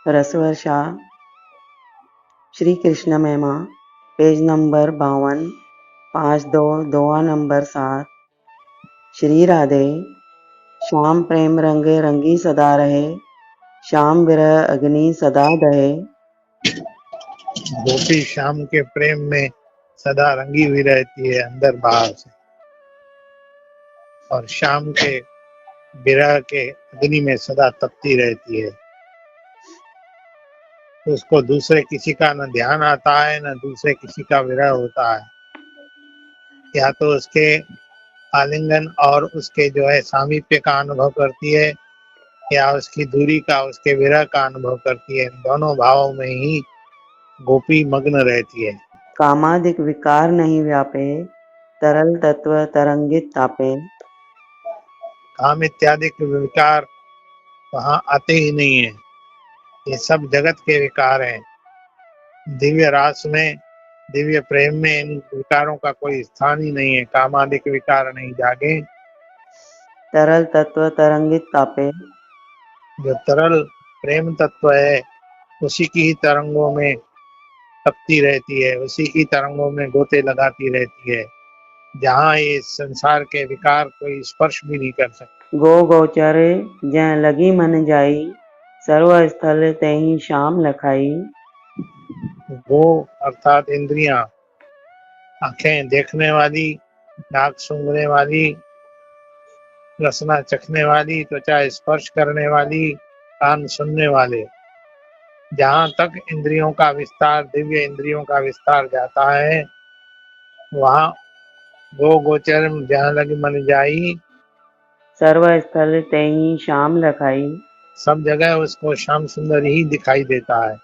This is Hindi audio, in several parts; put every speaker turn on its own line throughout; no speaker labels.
रसवर्षा श्री कृष्ण महिमा पेज नंबर 52 5-2 दोहा नंबर 7। श्री राधे श्याम प्रेम रंग रंगी सदा रहे, श्याम विरह अग्नि सदा दहे।
गोपी श्याम के प्रेम में सदा रंगी हुई रहती है अंदर बाहर से, और श्याम के विरह के अग्नि में सदा तपती रहती है। उसको दूसरे किसी का न ध्यान आता है, न दूसरे किसी का विरह होता है। या तो उसके आलिंगन और उसके जो है सामीप्य का अनुभव करती है, या उसकी दूरी का, उसके विरह का अनुभव करती है। दोनों भावों में ही गोपी मग्न रहती है।
कामादिक विकार नहीं व्यापे, तरल तत्व तरंगित तापे।
काम इत्यादि के विकार वहां आते ही नहीं है, ये सब जगत के विकार हैं। दिव्य रास में, दिव्य प्रेम में इन विकारों का कोई स्थान ही नहीं है। कामादिक विकार नहीं जागे।
तरल तत्व तरंगित तापे।
जो तरल प्रेम तत्व है उसी की ही तरंगों में तपती रहती है, उसी की तरंगों में गोते लगाती रहती है, जहाँ ये संसार के विकार कोई स्पर्श भी नहीं कर सकते।
गो गोचर जय लगी मन जाई, सर्व स्थल तेहि श्याम लखाई।
वो अर्थात इंद्रियां, आंखें देखने वाली, नाक सूंघने वाली, रसना चखने वाली, त्वचा स्पर्श करने वाली, कान सुनने वाले, जहाँ तक इंद्रियों का विस्तार, दिव्य इंद्रियों का विस्तार जाता है, वहाँ गो गोचर जहाँ लगी मन जाई,
सर्व स्थल तेहि श्याम लखाई।
सब जगह उसको श्याम सुंदर ही दिखाई देता है।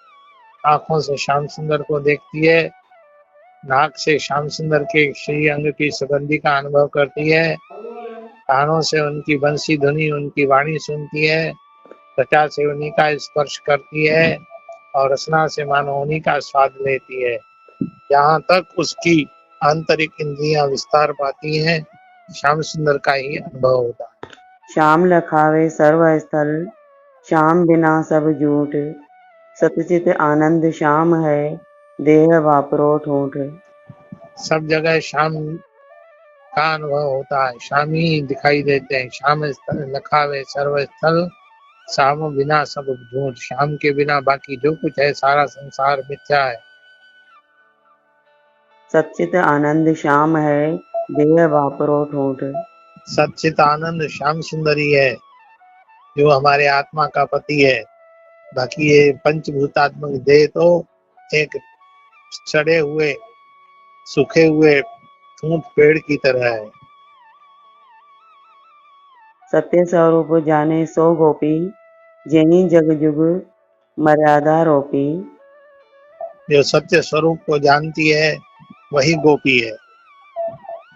आंखों से श्याम सुंदर को देखती है, नाक से श्याम सुंदर के श्री अंग की सुगंधि का अनुभव करती है, कानों से उनकी बंसी धुनी, उनकी वाणी सुनती है, त्वचा से उन्हीं का स्पर्श करती है, और रसना से मानो उन्हीं का स्वाद लेती है। जहाँ तक उसकी आंतरिक इंद्रियां विस्तार पाती हैं, श्याम सुंदर का ही अनुभव होता है।
श्याम लखावे सर्व स्थल, श्याम बिना सब झूठ। सतचित आनंद श्याम है, देह वापरो ठूठ।
सब जगह श्याम का अनुभव होता है, श्याम ही दिखाई देते हैं। श्याम स्थल लखावे सर्व स्थल, श्याम बिना सब झूठ। श्याम के बिना बाकी जो कुछ है सारा संसार मिथ्या है।
सच्चित आनंद श्याम है, देह वापरो ठूठ।
सच्चित आनंद श्याम सुंदरी है, जो हमारे आत्मा का पति है। बाकी ये पंचभूतात्मक देह तो एक सड़े हुए, सूखे हुए ठूंठ पेड़ की तरह है।
सत्य स्वरूप जाने सो गोपी, जेहि जग जुग मर्यादा रोपी।
जो सत्य स्वरूप को जानती है वही गोपी है,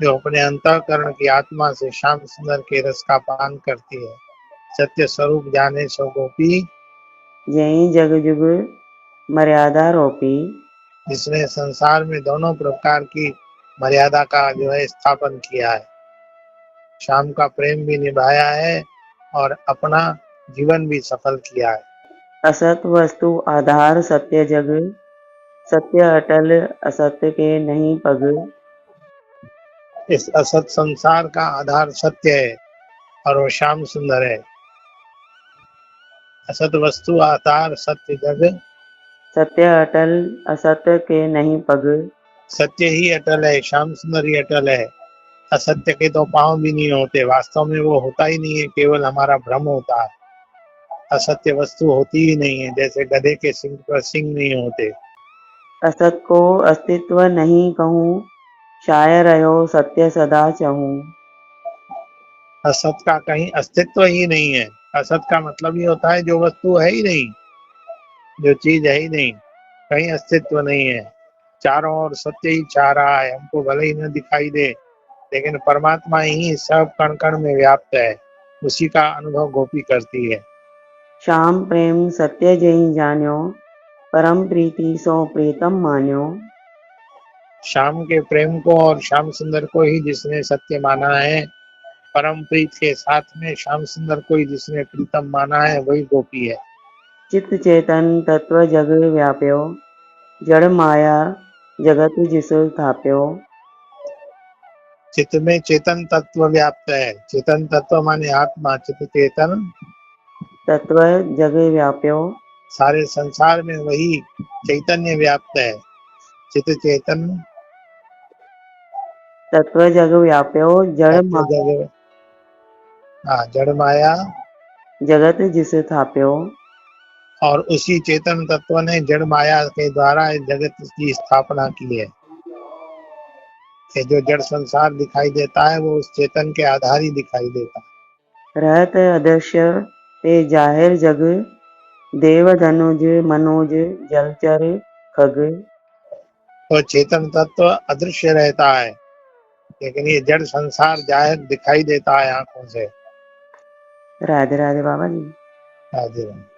जो अपने अंतःकरण की आत्मा से श्याम सुंदर के रस का पान करती है। सत्य स्वरूप जाने सो गोपी,
जेहि जग जुग मर्यादा रोपी।
जिसने संसार में दोनों प्रकार की मर्यादा का जो है स्थापन किया है, श्याम का प्रेम भी निभाया है और अपना जीवन भी सफल किया है।
असत वस्तु आधार सत्य जग, सत्य अटल असत्य के नहीं पग।
इस असत संसार का आधार सत्य है और वो श्याम सुंदर है। असत वस्तु आधार सत्य जग,
सत्य अटल असत्य के नहीं पग।
सत्य ही अटल है, श्याम सुंदर ही अटल है। असत्य के तो पांव भी नहीं होते, वास्तव में वो होता ही नहीं है, केवल हमारा भ्रम होता है। असत्य वस्तु होती ही नहीं है, जैसे गधे के सिंग पर सिंग नहीं होते।
असत को अस्तित्व नहीं कहूँ, शायर रहो सत्य सदा चहूँ।
असत का कहीं अस्तित्व ही नहीं है। असत का मतलब ये होता है जो वस्तु है ही नहीं, जो चीज है ही नहीं, कहीं अस्तित्व नहीं है। चारों ओर सत्य ही छा रहा है, हमको भले ही न दिखाई दे, लेकिन परमात्मा ही सब कण कण में व्याप्त है। उसी का अनुभव गोपी करती है।
श्याम प्रेम सत्य जहि जान्यो, परम प्रीति सो प्रीतम मान्यो।
श्याम के प्रेम को और श्याम सुंदर को ही जिसने सत्य माना है, परम प्रीत के साथ में श्याम सुंदर को ही जिसने प्रीतम माना है, वही गोपी है।
चित्त चेतन तत्व जग व्याप्यो, जड़ माया जगत जिस स्थाप्यो।
चित्त में चेतन तत्व व्याप्त है। चेतन तत्व माने आत्मा, चित्त चेतन,
तत्व जग व्याप्यो,
सारे संसार में वही चैतन्य व्याप्त है। चित्त चेतन
तत्व जग व्याप्यो, जड़
तत्व
माया
जग, हाँ, जड़ माया,
जगत जिस स्थाप्यो।
और उसी चेतन तत्व ने जड़ माया के द्वारा इस जगत की स्थापना की है। ये जो जड़ संसार दिखाई देता है वो उस चेतन के आधार ही दिखाई देता है।
रहत अदृश्य ते जाहिर जग, देव धनुज मनोज जलचर खग।
तो चेतन तत्व अदृश्य रहता है, लेकिन ये जड़ संसार जाहिर दिखाई देता है आंखों से।
राधे राधे बाबा जी।
राधे राधे।